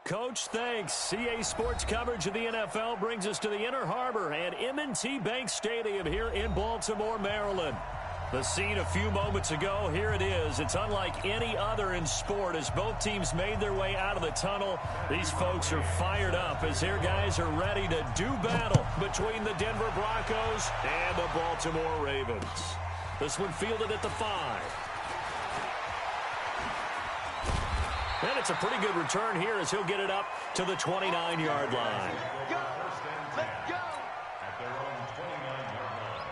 Coach, thanks. CA Sports coverage of the NFL brings us to the Inner Harbor and M&T Bank Stadium here in Baltimore, Maryland. The scene a few moments ago, here it is. It's unlike any other in sport as both teams made their way out of the tunnel. These folks are fired up as their guys are ready to do battle between the Denver Broncos and the Baltimore Ravens. This one fielded at the 5. And it's a pretty good return here as he'll get it up to the 29-yard line. Go! Let's go! At their own 29-yard line.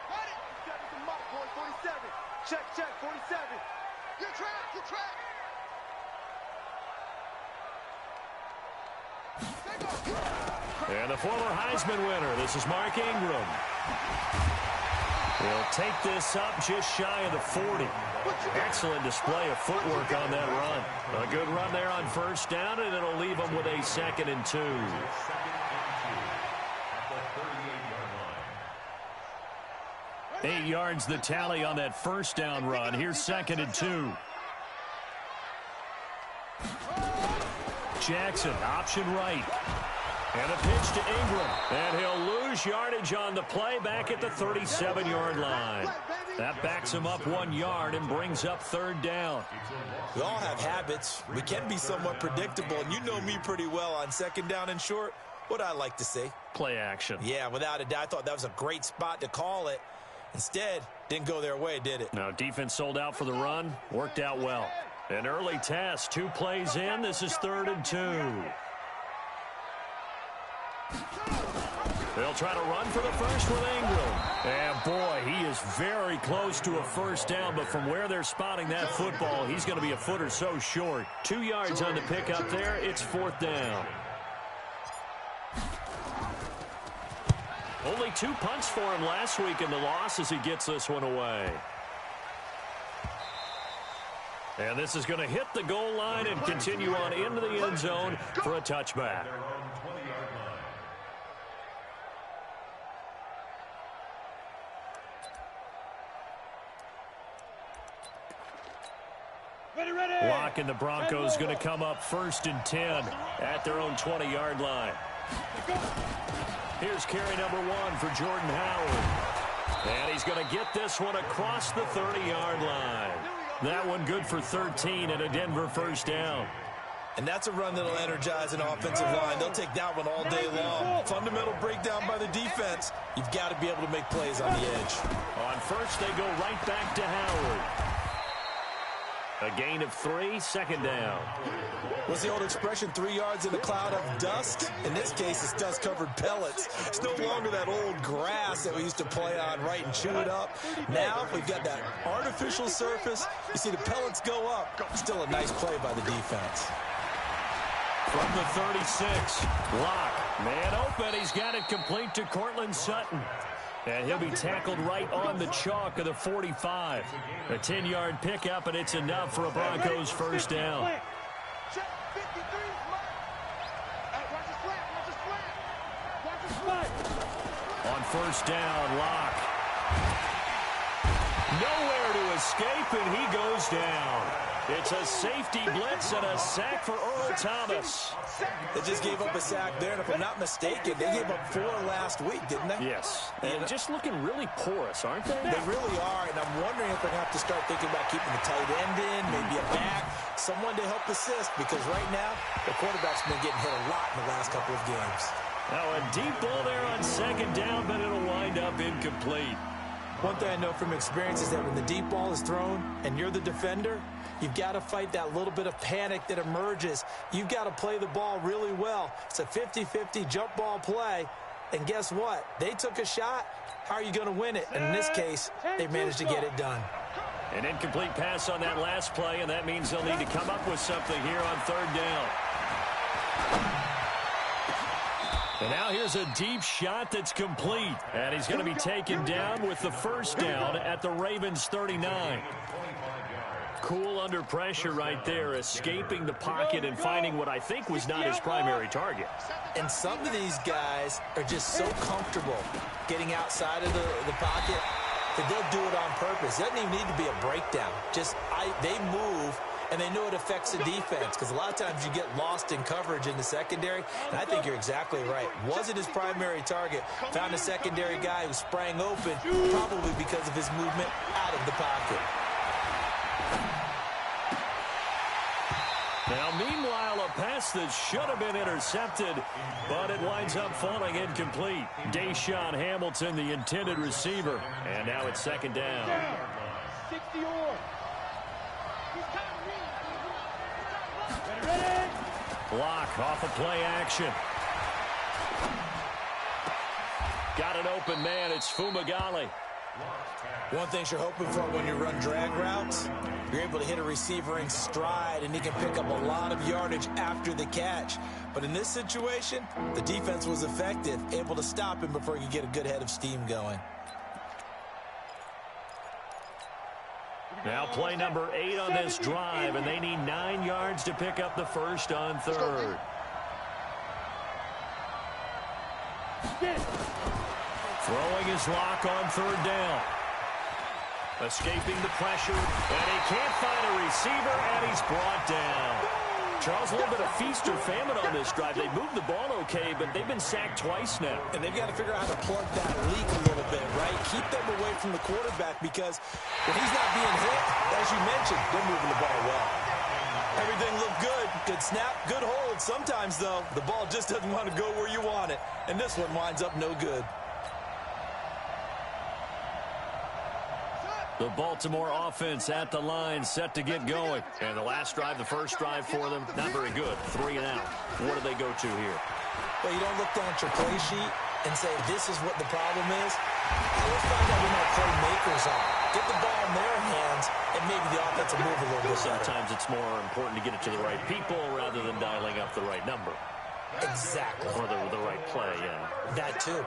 Got it! 7 to mark, boy, 47. Check, 47. Your track! And the former Heisman winner, this is Mark Ingram. He'll take this up just shy of the 40. Excellent display of footwork on that run. A good run there on first down, and it'll leave them with a 2nd and 2. 8 yards the tally on that first down run. Here's 2nd and 2. Jackson, option right. And a pitch to Ingram. And he'll lose yardage on the play back at the 37-yard line. That backs him up 1 yard and brings up 3rd down. We all have habits. We can be somewhat predictable, and you know me pretty well on 2nd down and short. What I like to say? Play action. Yeah, without a doubt, I thought that was a great spot to call it. Instead, didn't go their way, did it? Now, defense sold out for the run. Worked out well. An early test. 2 plays in. This is 3rd and 2. They'll try to run for the first with Ingram. And, boy, he is very close to a first down, but from where they're spotting that football, he's going to be a foot or so short. 2 yards on the pickup there. It's 4th down. Only 2 punts for him last week in the loss as he gets this one away. And this is going to hit the goal line and continue on into the end zone for a touchback. Lock and the Broncos going to come up 1st and 10 at their own 20-yard line. Here's carry number 1 for Jordan Howard. And he's going to get this one across the 30-yard line. That one good for 13 and a Denver first down. And that's a run that'll energize an offensive line. They'll take that one all day long. Fundamental breakdown by the defense. You've got to be able to make plays on the edge. On first, they go right back to Howard. A gain of 3, 2nd down. What's the old expression, 3 yards in a cloud of dust? In this case, it's dust-covered pellets. It's no longer that old grass that we used to play on, right, and chew it up. Now, we've got that artificial surface. You see the pellets go up. Still a nice play by the defense. From the 36, Lock, man open. He's got it complete to Cortland Sutton. And he'll be tackled right on the chalk of the 45. A 10-yard pickup, and it's enough for a Broncos first down. On first down, Lock. Nowhere to escape, and he goes down. It's a safety blitz and a sack for Earl Thomas. They just gave up a sack there, and if I'm not mistaken, they gave up 4 last week, didn't they? Yes, and just looking really porous, aren't they? They really are, and I'm wondering if they're going to have to start thinking about keeping the tight end in, maybe a back, someone to help assist, because right now, the quarterback's been getting hit a lot in the last couple of games. Now a deep ball there on 2nd down, but it'll wind up incomplete. One thing I know from experience is that when the deep ball is thrown and you're the defender, you've got to fight that little bit of panic that emerges. You've got to play the ball really well. It's a 50-50 jump ball play. And guess what? They took a shot. How are you going to win it? And in this case, they managed to get it done. An incomplete pass on that last play, and that means they'll need to come up with something here on 3rd down. And now here's a deep shot that's complete. And he's going to be taken down with the first down at the Ravens 39. Cool under pressure right there, escaping the pocket and finding what I think was not his primary target. And some of these guys are just so comfortable getting outside of the pocket. that they'll do it on purpose. It doesn't even need to be a breakdown. They move, and they know it affects the defense because a lot of times you get lost in coverage in the secondary, and I think you're exactly right. Wasn't his primary target. Found a secondary guy who sprang open, probably because of his movement out of the pocket. Now, meanwhile, a pass that should have been intercepted, but it winds up falling incomplete. Deshaun Hamilton, the intended receiver, and now it's second down. 60 or. Block off of play action. Got an open man. It's Fumagalli. One thing you're hoping for when you run drag routes, you're able to hit a receiver in stride, and he can pick up a lot of yardage after the catch. But in this situation, the defense was effective, able to stop him before he could get a good head of steam going. Now play number 8 on this drive, and they need 9 yards to pick up the first on third. Throwing his lock on third down. Escaping the pressure, and he can't find a receiver, and he's brought down. Charles, a little bit of feast or famine on this drive. They moved the ball okay, but they've been sacked twice now. And they've got to figure out how to plug that leak a little bit, right? Keep them away from the quarterback because when he's not being hit, as you mentioned, they're moving the ball well. Everything looked good. Good snap, good hold. Sometimes, though, the ball just doesn't want to go where you want it. And this one winds up no good. The Baltimore offense at the line, set to get going. And the last drive, the first drive for them, not very good. 3 and out. What do they go to here? Well, you don't look down at your play sheet and say, this is what the problem is. Let's find out who my playmakers are. Get the ball in their hands, and maybe the offense will move a little bit better. Sometimes it's more important to get it to the right people rather than dialing up the right number. Exactly. Or the right play, yeah. That too.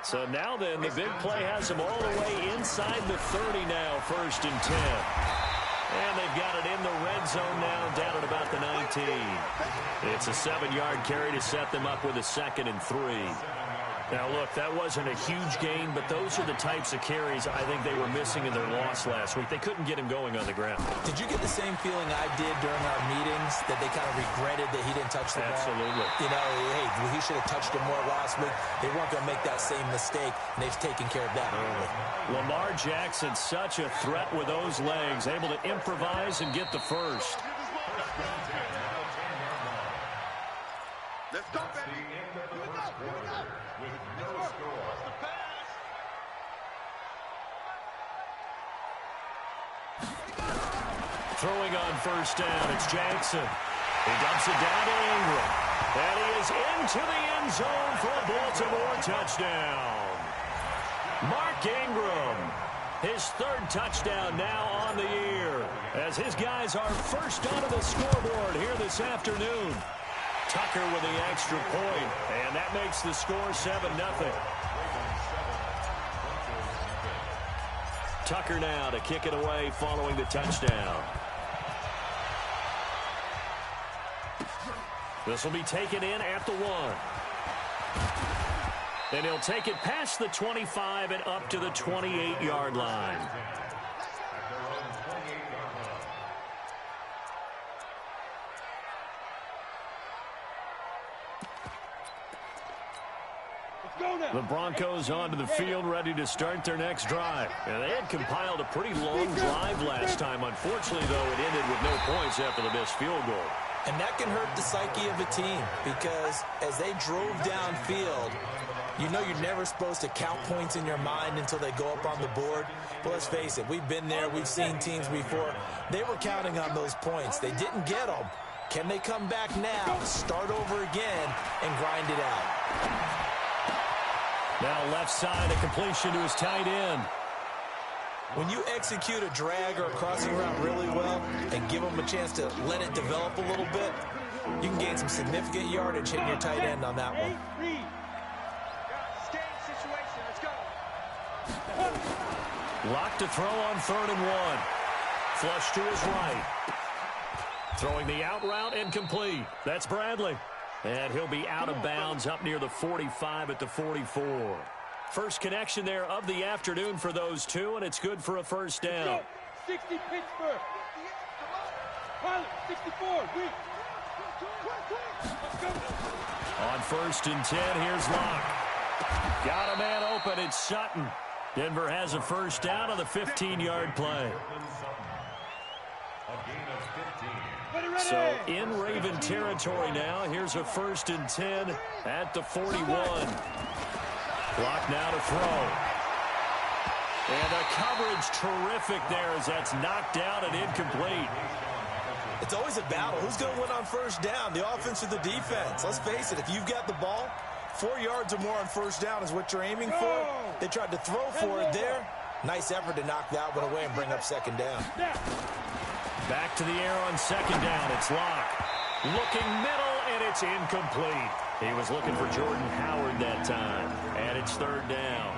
So now then, the big play has them all the way inside the 30 now, 1st and 10. And they've got it in the red zone now, down at about the 19. It's a 7-yard carry to set them up with a 2nd and 3. Now, look, that wasn't a huge gain, but those are the types of carries I think they were missing in their loss last week. They couldn't get him going on the ground. Did you get the same feeling I did during our meetings, that they kind of regretted that he didn't touch the ball? Absolutely. You know, hey, he should have touched it more last week. They weren't going to make that same mistake, and they've taken care of that early. Lamar Jackson, such a threat with those legs, able to improvise and get the first. Let's go, baby. Throwing on first down, it's Jackson. He dumps it down to Ingram. And he is into the end zone for a Baltimore touchdown. Mark Ingram, his 3rd touchdown now on the year, as his guys are first onto the scoreboard here this afternoon. Tucker with the extra point, and that makes the score 7-0. Tucker now to kick it away following the touchdown. This will be taken in at the 1. And he'll take it past the 25 and up to the 28-yard line. The Broncos onto the field, ready to start their next drive. And they had compiled a pretty long drive last time. Unfortunately, though, it ended with no points after the missed field goal. And that can hurt the psyche of a team because as they drove downfield, you know you're never supposed to count points in your mind until they go up on the board. But let's face it, we've been there. We've seen teams before. They were counting on those points. They didn't get them. Can they come back now, start over again, and grind it out? Now left side, a completion to his tight end. When you execute a drag or a crossing route really well and give them a chance to let it develop a little bit, you can gain some significant yardage hitting your tight end on that one. Lock to throw on 3rd and 1. Flush to his right. Throwing the out route incomplete. That's Bradley. And he'll be out of bounds up near the 45 at the 44. First connection there of the afternoon for those two, and it's good for a first down. 60 Pittsburgh. Pilot, 64. On 1st and 10, here's Locke. Got a man open. It's Sutton. Denver has a first down on the 15-yard play. So in Raven territory now. Here's a 1st and 10 at the 41. Clock now to throw. And the coverage terrific there as that's knocked down and incomplete. It's always a battle. Who's going to win on first down, the offense or the defense? Let's face it, if you've got the ball, 4 yards or more on first down is what you're aiming for. They tried to throw for it there. Nice effort to knock that one away and bring up second down. Back to the air on second down. It's Locke. Looking middle, and it's incomplete. He was looking for Jordan Howard that time. And it's third down.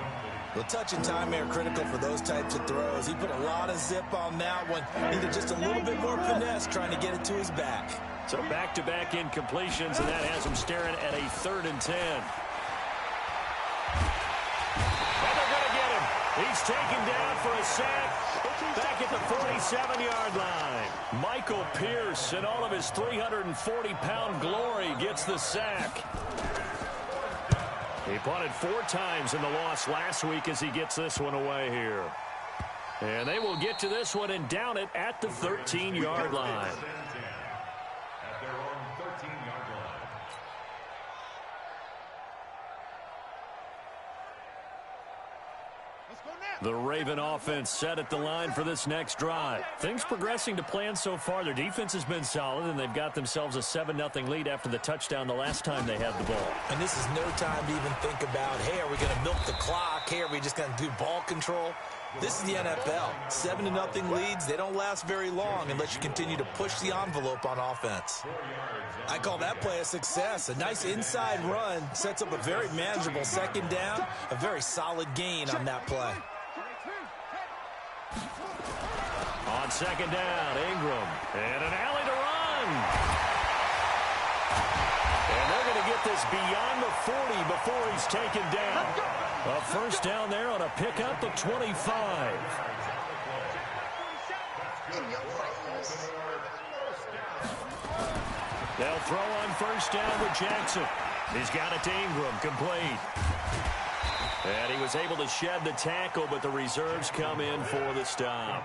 Well, touch and time are critical for those types of throws. He put a lot of zip on that one. Needed just a little bit more finesse trying to get it to his back. So back-to-back incompletions, and that has him staring at a 3rd and 10. And they're going to get him. He's taken down for a sack back at the 47-yard line. Michael Pierce, in all of his 340-pound glory, gets the sack. He punted 4 times in the loss last week as he gets this one away here. And they will get to this one and down it at the 13-yard line. The Raven offense set at the line for this next drive. Things progressing to plan so far. Their defense has been solid, and they've got themselves a 7-0 lead after the touchdown the last time they had the ball. And this is no time to even think about, hey, are we going to milk the clock? Hey, are we just going to do ball control? This is the NFL. 7-0 leads, they don't last very long unless you continue to push the envelope on offense. I call that play a success. A nice inside run sets up a very manageable second down, a very solid gain on that play. On second down, Ingram. And an alley to run. And they're going to get this beyond the 40 before he's taken down. A first down there on a pickup of 25. They'll throw on first down with Jackson. He's got it to Ingram, complete. And he was able to shed the tackle, but the reserves come in for the stop.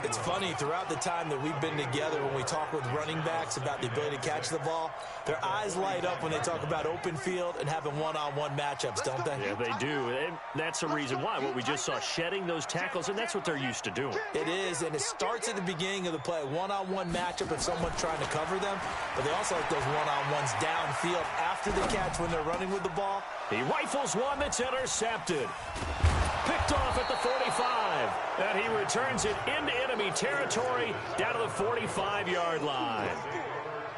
It's funny, throughout the time that we've been together, when we talk with running backs about the ability to catch the ball, their eyes light up when they talk about open field and having one-on-one matchups, don't they? Yeah, they do. And that's the reason why. What we just saw, shedding those tackles, and that's what they're used to doing. It is, and it starts at the beginning of the play. One-on-one matchup if someone's trying to cover them, but they also like those one-on-ones downfield after the catch when they're running with the ball. He rifles one that's intercepted. Picked off at the 45. And he returns it into enemy territory down to the 45-yard line.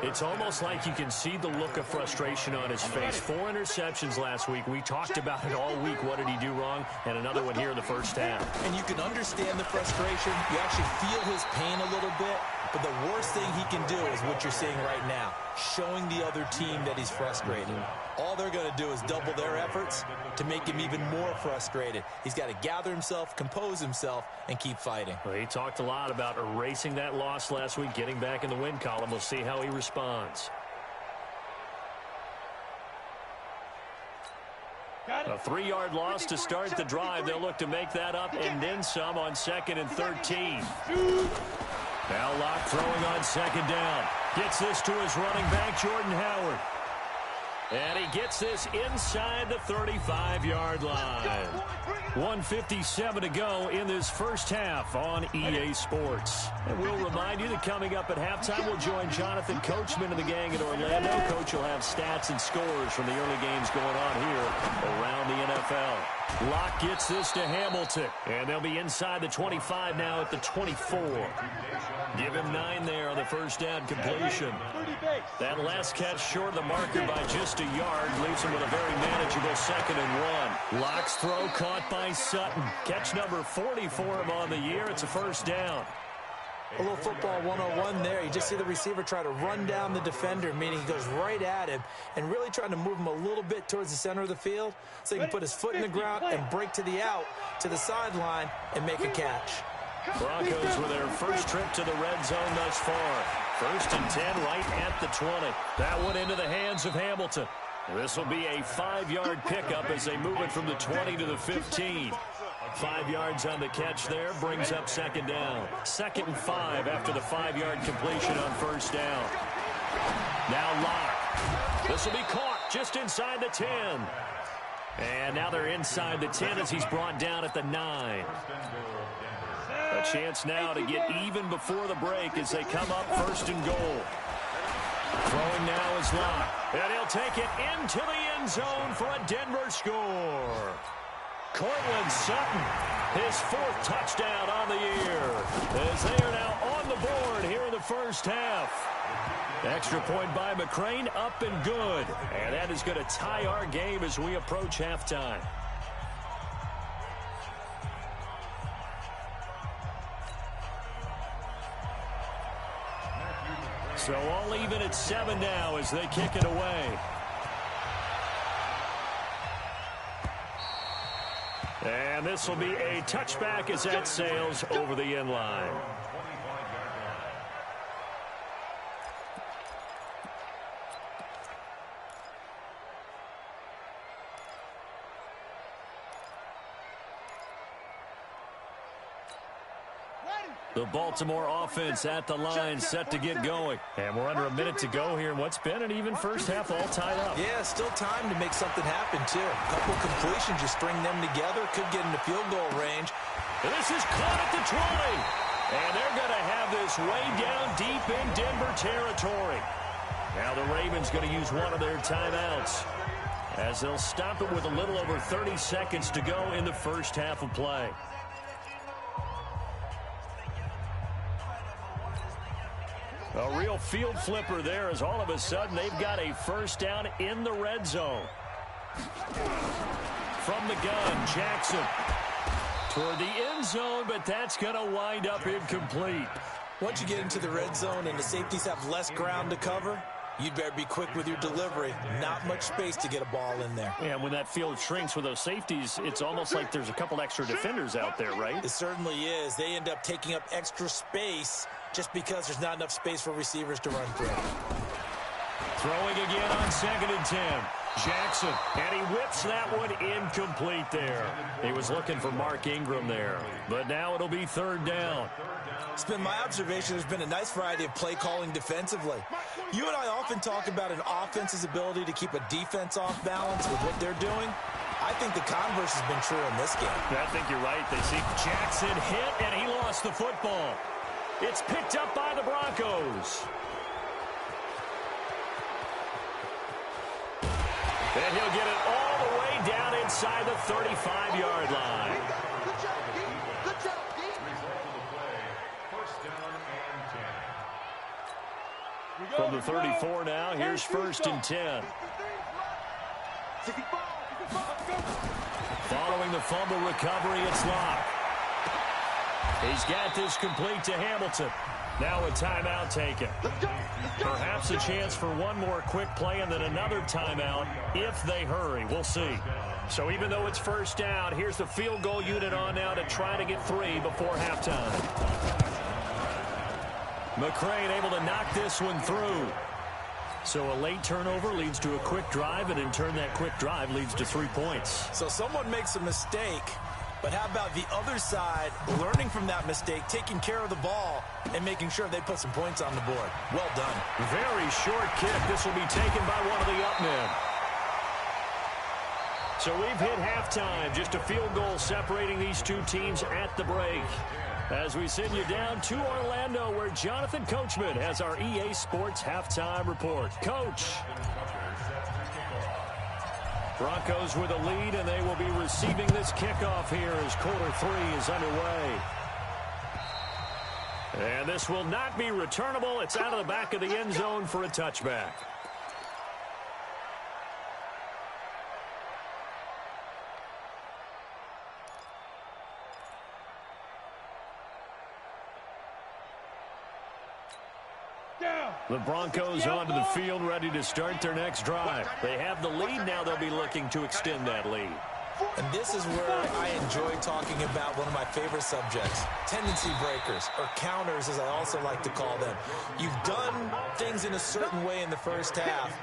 It's almost like you can see the look of frustration on his face. 4 interceptions last week. We talked about it all week. What did he do wrong? And another one here in the first half. And you can understand the frustration. You actually feel his pain a little bit. But the worst thing he can do is what you're seeing right now, showing the other team that he's frustrated. All they're going to do is double their efforts to make him even more frustrated. He's got to gather himself, compose himself, and keep fighting. Well, he talked a lot about erasing that loss last week, getting back in the win column. We'll see how he responds. A 3-yard loss to start the drive. They'll look to make that up and then some on 2nd and 13. Now Locke throwing on second down. Gets this to his running back, Jordan Howard. And he gets this inside the 35-yard line. 1:57 to go in this first half on EA Sports. And we'll remind you that coming up at halftime, we'll join Jonathan Coachman and the gang in Orlando. Coach will have stats and scores from the early games going on here around the NFL. Locke gets this to Hamilton. And they'll be inside the 25 now at the 24. Give him 9 there on the first down completion. That last catch short of the marker by just a yard leaves him with a very manageable 2nd and 1. Locke's throw caught by Sutton. Catch number 40 for him on the year. It's a first down. A little football 101 there. You just see the receiver try to run down the defender, meaning he goes right at him and really trying to move him a little bit towards the center of the field so he can put his foot in the ground and break to the out, to the sideline, and make a catch. Broncos with their first trip to the red zone thus far. 1st and 10 right at the 20. That one into the hands of Hamilton. This will be a 5-yard pickup as they move it from the 20 to the 15. 5 yards on the catch there brings up 2nd down. 2nd and 5 after the 5-yard completion on 1st down. Now Locke. This will be caught just inside the 10. And now they're inside the 10 as he's brought down at the 9. A chance now to get even before the break as they come up 1st and goal. Throwing now is Locke. And he'll take it into the end zone for a Denver score. Cortland Sutton, his 4th touchdown on the year, as they are now on the board here in the first half. Extra point by McCrane, up and good. And that is going to tie our game as we approach halftime. So all even at 7 now as they kick it away. And this will be a touchback as that sails over the end line. The Baltimore offense at the line set to get going. And we're under a minute to go here in what's been an even first half all tied up. Yeah, still time to make something happen, too. A couple completions, you string them together, could get into field goal range. And this is caught at the 20. And they're going to have this way down deep in Denver territory. Now the Ravens going to use one of their timeouts as they'll stop it with a little over 30 seconds to go in the first half of play. A real field flipper there as all of a sudden they've got a first down in the red zone. From the gun, Jackson toward the end zone, but that's going to wind up incomplete. Once you get into the red zone and the safeties have less ground to cover, you'd better be quick with your delivery. Not much space to get a ball in there. Yeah, when that field shrinks with those safeties, it's almost like there's a couple extra defenders out there, right? It certainly is. They end up taking up extra space just because there's not enough space for receivers to run through. Throwing again on 2nd and 10. Jackson, and he whips that one incomplete there. He was looking for Mark Ingram there, but now it'll be 3rd down. It's been my observation there's been a nice variety of play calling defensively. You and I often talk about an offense's ability to keep a defense off balance with what they're doing. I think the converse has been true in this game. I think you're right. They see Jackson hit, and he lost the football. It's picked up by the Broncos. And he'll get it all the way down inside the 35-yard line. Good job, D. Good job, D. From the 34 now, here's 1st and 10. Following the fumble recovery, it's Locke. He's got this complete to Hamilton. Now a timeout taken. Perhaps a chance for one more quick play and then another timeout if they hurry. We'll see. So even though it's 1st down, here's the field goal unit on now to try to get 3 before halftime. McCrane able to knock this one through. So a late turnover leads to a quick drive, and in turn that quick drive leads to 3 points. So someone makes a mistake, but how about the other side learning from that mistake, taking care of the ball, and making sure they put some points on the board? Well done. Very short kick. This will be taken by one of the up men. So we've hit halftime. Just a field goal separating these two teams at the break. As we send you down to Orlando, where Jonathan Coachman has our EA Sports halftime report. Coach. Broncos with a lead, and they will be receiving this kickoff here as quarter 3 is underway. And this will not be returnable. It's out of the back of the end zone for a touchback. The Broncos onto the field, ready to start their next drive. They have the lead. Now they'll be looking to extend that lead. And this is where I enjoy talking about one of my favorite subjects, tendency breakers, or counters as I also like to call them. You've done things in a certain way in the first half,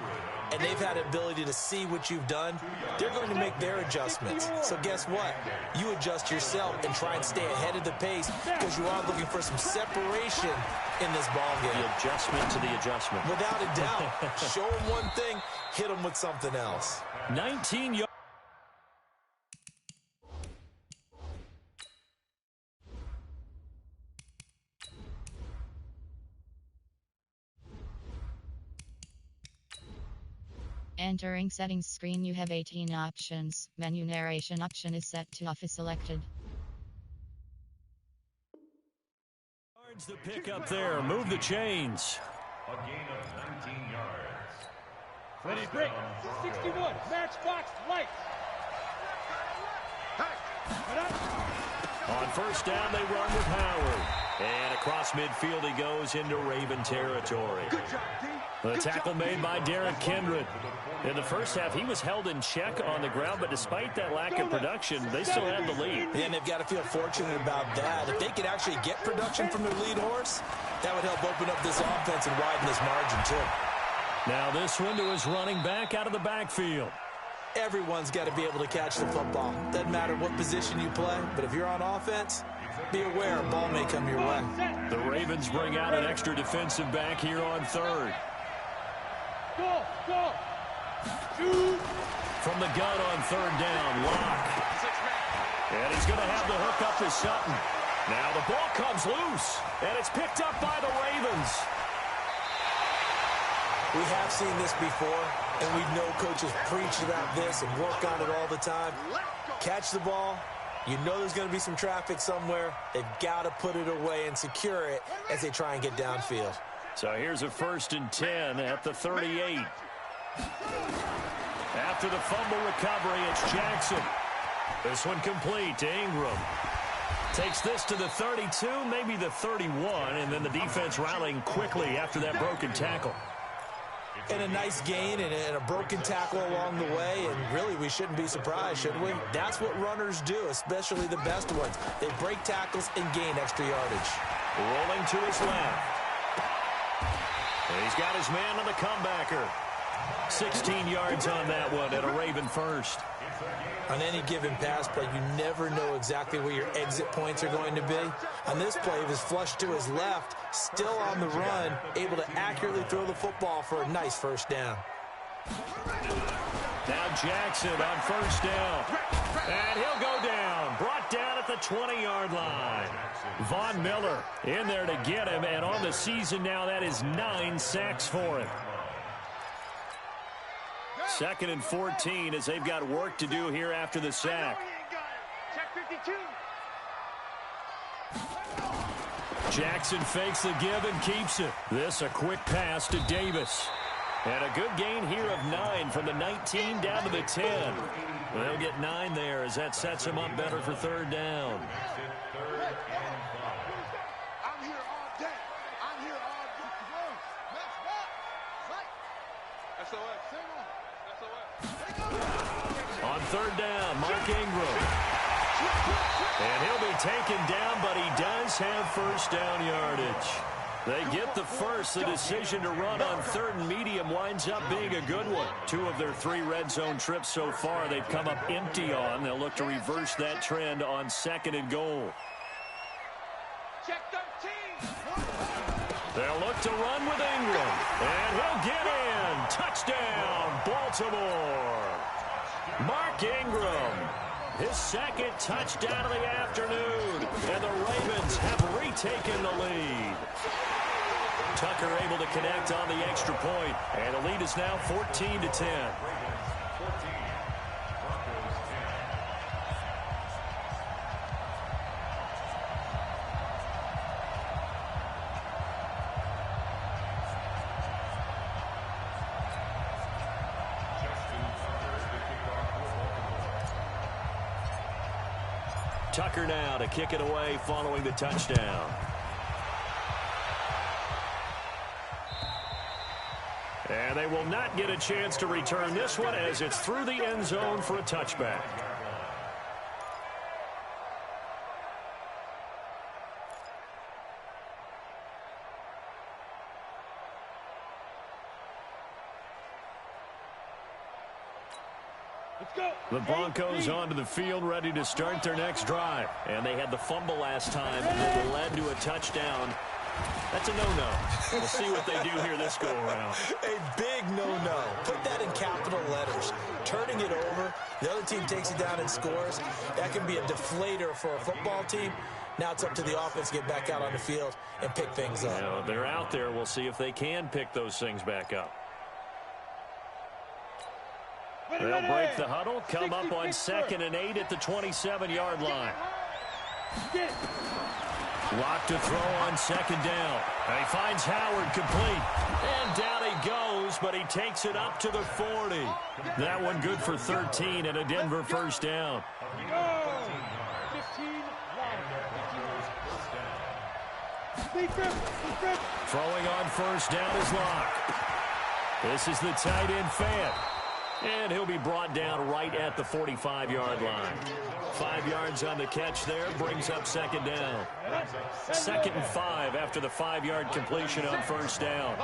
and they've had the ability to see what you've done. They're going to make their adjustments. So guess what? You adjust yourself and try and stay ahead of the pace because you are looking for some separation in this ball game. The adjustment to the adjustment. Without a doubt. Show them one thing, hit them with something else. 19 yards. Entering settings screen, you have 18 options. Menu narration option is set to off is selected. Yards the pick up there. Move the chains. A gain of 19 yards. Ready, break. 61. Matchbox lights. On first down, they run with Howard. And across midfield he goes into Raven territory. The tackle made by Derek Kindred. In the first half, he was held in check on the ground, but despite that lack of production, they still have the lead. And they've got to feel fortunate about that. If they could actually get production from their lead horse, that would help open up this offense and widen this margin, too. Now this one to his running back out of the backfield. Everyone's got to be able to catch the football. Doesn't matter what position you play, but if you're on offense, be aware a ball may come your way. The Ravens bring out an extra defensive back here on third. Go, go. Shoot. From the gun on third down, Locke. And he's going to have the hook up to Sutton. Now the ball comes loose, and it's picked up by the Ravens. We have seen this before, and we know coaches preach about this and work on it all the time. Catch the ball. You know there's going to be some traffic somewhere. They've got to put it away and secure it as they try and get downfield. So here's a 1st and 10 at the 38. After the fumble recovery, it's Jackson. This one complete to Ingram. Takes this to the 32, maybe the 31, and then the defense rallying quickly after that broken tackle. And a nice gain and a broken tackle along the way, and really we shouldn't be surprised, should we? That's what runners do, especially the best ones. They break tackles and gain extra yardage. Rolling to his left. And he's got his man on the comebacker. 16 yards on that one at a Raven first. On any given pass play, you never know exactly where your exit points are going to be. On this play, he was flushed to his left, still on the run, able to accurately throw the football for a nice first down. Now Jackson on first down. And he'll go down. Brought down at the 20-yard line. Von Miller in there to get him, and on the season now, that is 9 sacks for him. 2nd and 14 as they've got work to do here after the sack. Check 52. Jackson fakes the give and keeps it. This a quick pass to Davis. And a good gain here of 9 from the 19 down to the 10. They'll get 9 there as that sets him up better for third down. I'm here all day. I'm here all day. SOS. On third down, Mark Ingram. And he'll be taken down, but he does have first down yardage. They get the first. The decision to run on 3rd and medium winds up being a good one. 2 of their 3 red zone trips so far they've come up empty on. They'll look to reverse that trend on 2nd and goal. Check 13. They'll look to run with Ingram. And he'll get in. Touchdown, Baltimore. Mark Ingram. His 2nd touchdown of the afternoon. And the Ravens have retaken the lead. Tucker able to connect on the extra point. And the lead is now 14-10. Tucker now to kick it away following the touchdown. And they will not get a chance to return this one as it's through the end zone for a touchback. The Broncos onto the field, ready to start their next drive. And they had the fumble last time that led to a touchdown. That's a no-no. We'll see what they do here this go-around. A big no-no. Put that in capital letters. Turning it over, the other team takes it down and scores. That can be a deflator for a football team. Now it's up to the offense to get back out on the field and pick things up. You know, they're out there. We'll see if they can pick those things back up. They'll break the huddle, come up on 2nd and 8 at the 27-yard line. Lock to throw on 2nd down. He finds Howard complete. And down he goes, but he takes it up to the 40. That one good for 13 and a Denver first down. Throwing on first down is Locke. This is the tight end Fant. And he'll be brought down right at the 45-yard line. 5 yards on the catch there, brings up 2nd down. 2nd and 5 after the 5-yard completion on first down.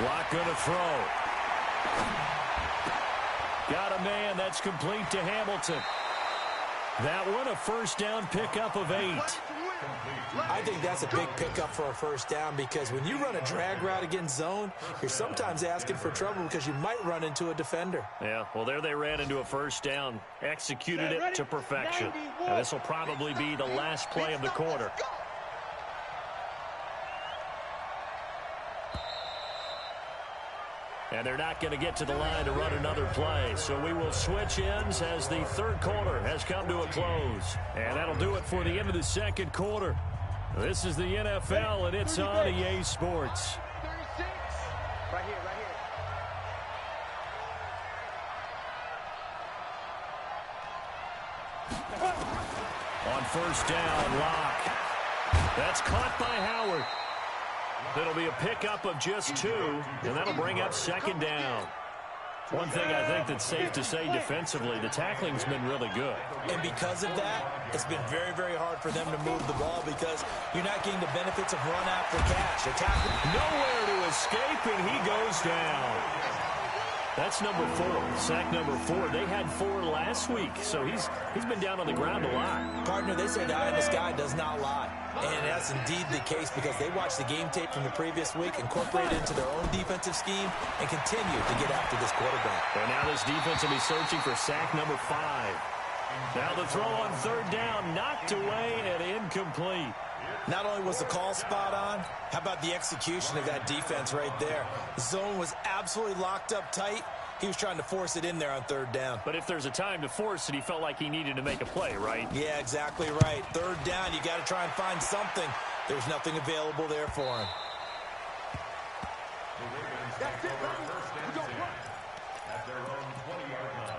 Locke going to throw. Got a man, that's complete to Hamilton. That one a first down pickup of 8. I think that's a big pickup for a first down because when you run a drag route against zone, you're sometimes asking for trouble because you might run into a defender. Yeah, well, there they ran into a first down, executed it to perfection. And this will probably be the last play of the quarter. And they're not going to get to the line to run another play. So we will switch ends as the third quarter has come to a close. And that'll do it for the end of the second quarter. This is the NFL, and it's on EA Sports. 36. Right here, right here. On first down, Locke. That's caught by Howard. It'll be a pickup of just 2, and that'll bring up 2nd down. One thing I think that's safe to say defensively, the tackling's been really good. And because of that, it's been very, very hard for them to move the ball because you're not getting the benefits of run after catch. Nowhere to escape, and he goes down. That's number 4, sack number 4. They had 4 last week, so he's been down on the ground a lot. Partner, they say the eye in the sky does not lie. And that's indeed the case because they watched the game tape from the previous week, incorporated it into their own defensive scheme, and continue to get after this quarterback. And now this defense will be searching for sack number 5. Now the throw on 3rd down, knocked away and incomplete. Not only was the call spot on, how about the execution of that defense right there? The zone was absolutely locked up tight. He was trying to force it in there on 3rd down. But if there's a time to force it, he felt like he needed to make a play, right? Yeah, exactly right. 3rd down, you got to try and find something. There's nothing available there for him. That's it, baby. We're going to run. At their own 20-yard line.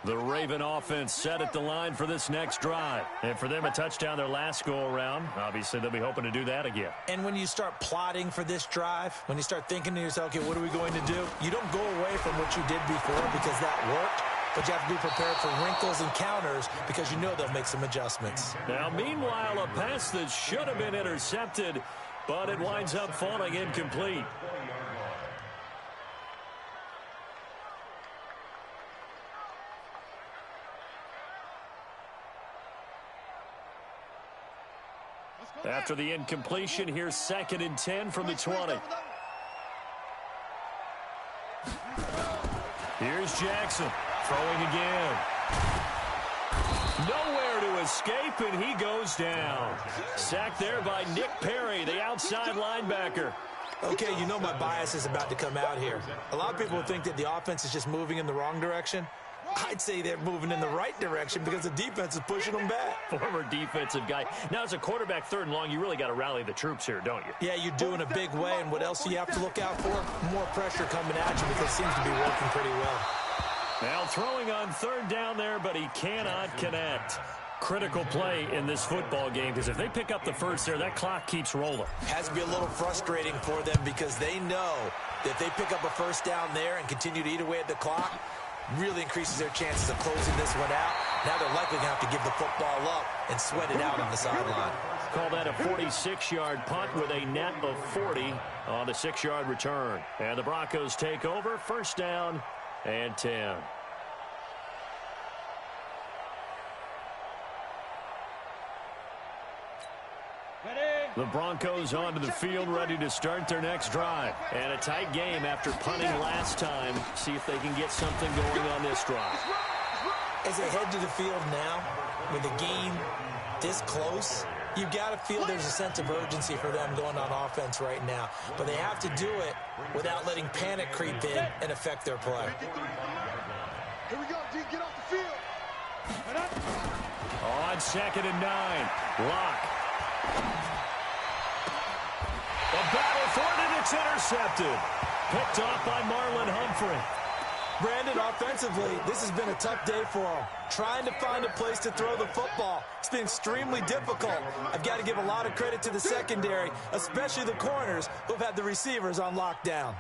The Raven offense set at the line for this next drive. And for them, a touchdown their last go-around. Obviously, they'll be hoping to do that again. And when you start plotting for this drive, when you start thinking to yourself, okay, what are we going to do? You don't go away from what you did before because that worked. But you have to be prepared for wrinkles and counters because you know they'll make some adjustments. Now, meanwhile, a pass that should have been intercepted, but it winds up falling incomplete. After the incompletion, here's 2nd and 10 from the 20. Here's Jackson throwing again. Nowhere to escape, and he goes down. Sacked there by Nick Perry, the outside linebacker. Okay, you know my bias is about to come out here. A lot of people think that the offense is just moving in the wrong direction. I'd say they're moving in the right direction because the defense is pushing them back. Former defensive guy. Now, as a quarterback, 3rd and long, you really got to rally the troops here, don't you? Yeah, you do in a big way, and what else do you have to look out for? More pressure coming at you because it seems to be working pretty well. Now throwing on 3rd down there, but he cannot connect. Critical play in this football game because if they pick up the first there, that clock keeps rolling. Has to be a little frustrating for them because they know that if they pick up a 1st down there and continue to eat away at the clock, really increases their chances of closing this one out. Now they're likely going to have to give the football up and sweat it out on the sideline. Call that a 46-yard punt with a net of 40 on the 6-yard return. And the Broncos take over, 1st down and 10. The Broncos onto the field, ready to start their next drive. And a tight game after punting last time. See if they can get something going on this drive. As they head to the field now, with the game this close, you've got to feel there's a sense of urgency for them going on offense right now. But they have to do it without letting panic creep in and affect their play. Here we go, D. Get off the field. On 2nd and 9. Lock. The battle for it, and it's intercepted. Picked off by Marlon Humphrey. Brandon, offensively, this has been a tough day for them. Trying to find a place to throw the football. It's been extremely difficult. I've got to give a lot of credit to the secondary, especially the corners who have had the receivers on lockdown.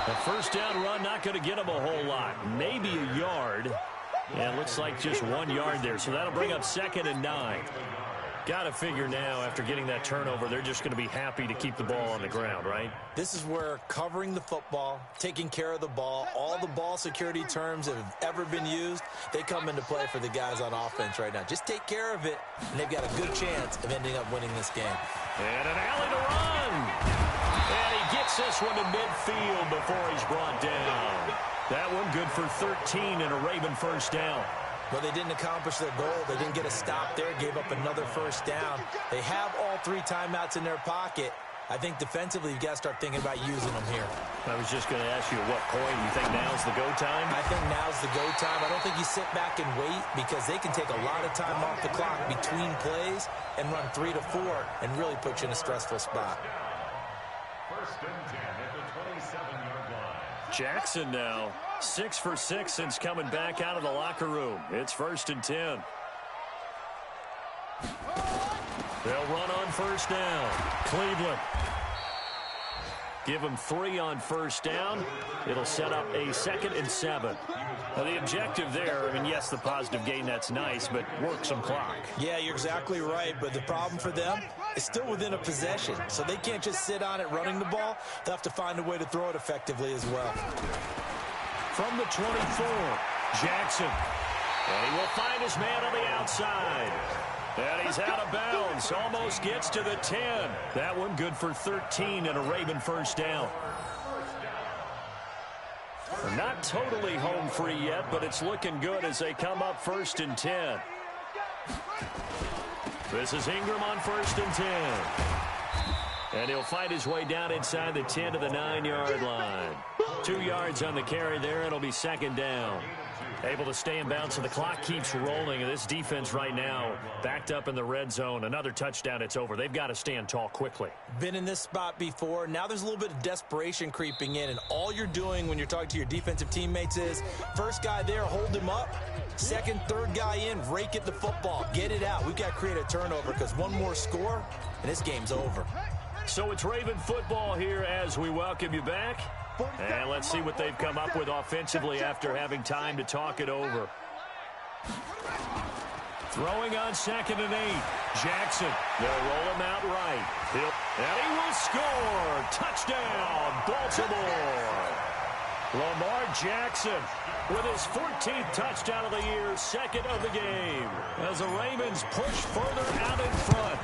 The 1st down run not going to get them a whole lot. Maybe a yard. And it looks like just 1 yard there. So that'll bring up 2nd and 9. Got to figure now, after getting that turnover, they're just going to be happy to keep the ball on the ground, right? This is where covering the football, taking care of the ball, all the ball security terms that have ever been used, they come into play for the guys on offense right now. Just take care of it, and they've got a good chance of ending up winning this game. And an alley to run. And he gets this one to midfield before he's brought down. That one good for 13 and a Raven 1st down. Well, they didn't accomplish their goal. They didn't get a stop there, gave up another 1st down. They have all 3 timeouts in their pocket. I think defensively, you've got to start thinking about using them here. I was just going to ask you at what point you think now's the go time? I think now's the go time. I don't think you sit back and wait because they can take a lot of time off the clock between plays and run 3 to 4 and really put you in a stressful spot. 1st and 10 at the 27-yard line. Jackson now 6 for 6 since coming back out of the locker room. It's 1st and 10. They'll run on 1st down. Cleveland. Give them 3 on 1st down. It'll set up a 2nd and 7. Now, the objective there, I mean, yes, the positive gain, that's nice, but work some clock. Yeah, you're exactly right, but the problem for them is still within a possession, so they can't just sit on it running the ball. They'll have to find a way to throw it effectively as well. From the 24, Jackson. And he will find his man on the outside. And he's out of bounds. Almost gets to the 10. That one good for 13 and a Raven 1st down. They're not totally home free yet, but it's looking good as they come up 1st and 10. This is Ingram on 1st and 10. And he'll fight his way down inside the 10 to the 9-yard line. 2 yards on the carry there. It'll be 2nd down. Able to stay in bounds, so the clock keeps rolling. And this defense right now backed up in the red zone. Another touchdown, it's over. They've got to stand tall quickly. Been in this spot before. Now there's a little bit of desperation creeping in. And all you're doing when you're talking to your defensive teammates is, first guy there, hold him up. Second, third guy in, rake at the football. Get it out. We've got to create a turnover because one more score, and this game's over. So it's Raven football here as we welcome you back. And let's see what they've come up with offensively after having time to talk it over. Throwing on 2nd and 8. Jackson. They'll roll him out right. And he will score. Touchdown, Baltimore. Lamar Jackson with his 14th touchdown of the year, 2nd of the game. As the Ravens push further out in front.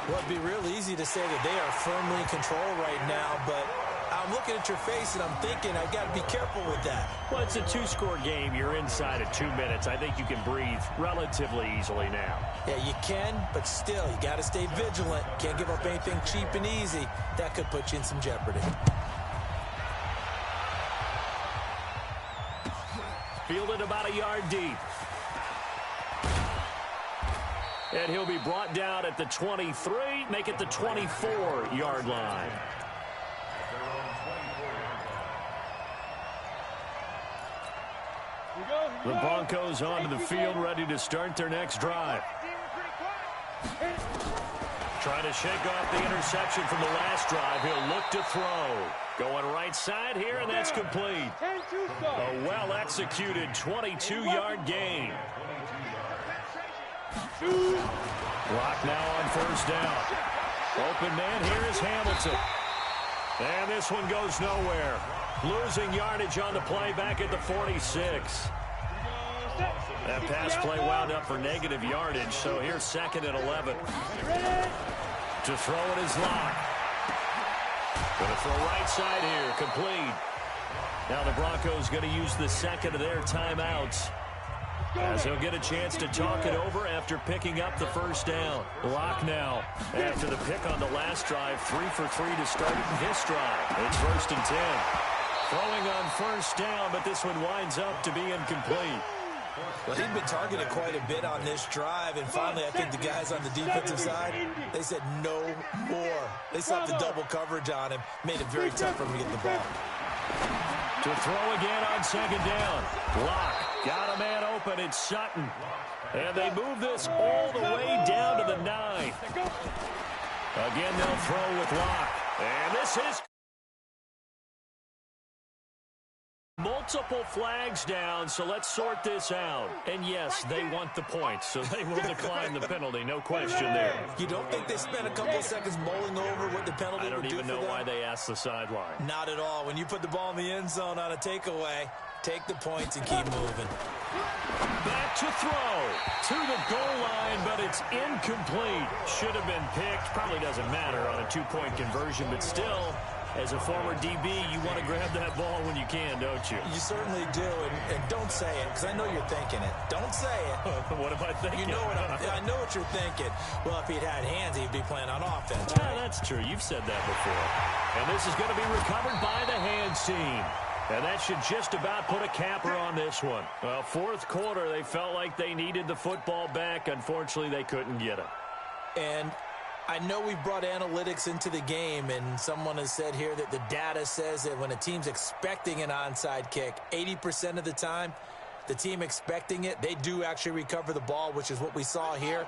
Well, it'd be real easy to say that they are firmly in control right now, but I'm looking at your face and I'm thinking I've got to be careful with that. Well, it's a 2-score game. You're inside of 2 minutes. I think you can breathe relatively easily now. Yeah, you can, but still, you got to stay vigilant. Can't give up anything cheap and easy. That could put you in some jeopardy. fielded about a yard deep. And he'll be brought down at the 23, make it the 24-yard line. The Broncos onto the field, ready to start their next drive. Trying to shake off the interception from the last drive. He'll look to throw. Going right side here, and that's complete. A well-executed 22-yard gain. Block now on first down. Open man here is Hamilton. And this one goes nowhere. Losing yardage on the play back at the 46. That pass play wound up for negative yardage, so here's 2nd and 11. To throw it is Locke. Going to throw right side here, complete. Now the Broncos going to use the second of their timeouts, as he'll get a chance to talk it over after picking up the first down. Locke now, after the pick on the last drive, 3 for 3 to start this drive. It's 1st and 10. Throwing on first down, but this one winds up to be incomplete. Well, he'd been targeted quite a bit on this drive, and finally I think the guys on the defensive side, they said no more. They slapped the double coverage on him, made it very tough for him to get the ball. To throw again on 2nd down. Locke got a man open. It's Sutton. And they move this all the way down to the 9. Again, they'll throw with Locke. And this is multiple flags down, so let's sort this out. And yes, they want the points, so they will decline the penalty, no question there. You don't think they spent a couple of seconds mulling over what the penalty would do for them? I don't even know why they asked the sideline. Not at all. When you put the ball in the end zone on a takeaway, take the points and keep moving. Back to throw to the goal line, but it's incomplete. Should have been picked. Probably doesn't matter on a 2-point conversion, but still, as a former DB, you want to grab that ball when you can, don't you? You certainly do, and don't say it, because I know you're thinking it. Don't say it. What am I thinking? You know what I know what you're thinking. Well, if he'd had hands, he'd be playing on offense. Right? Yeah, that's true. You've said that before. And this is going to be recovered by the hands team. And that should just about put a capper on this one. Well, 4th quarter, they felt like they needed the football back. Unfortunately, they couldn't get it. And I know we've brought analytics into the game, and someone has said here that the data says that when a team's expecting an onside kick, 80% of the time, the team expecting it, they do actually recover the ball, which is what we saw here.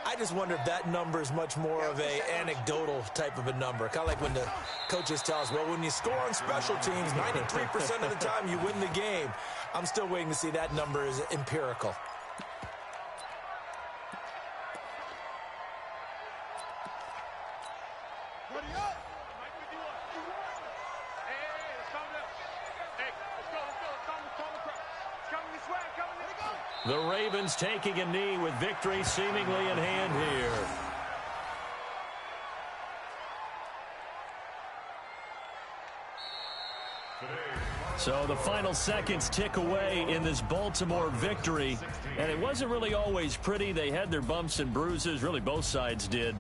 I just wonder if that number is much more of a anecdotal type of a number. Kind of like when the coaches tell us, well, when you score on special teams, 93% of the time you win the game. I'm still waiting to see that number is empirical. The Ravens taking a knee with victory seemingly in hand here. So the final seconds tick away in this Baltimore victory. And it wasn't really always pretty. They had their bumps and bruises. Really, both sides did.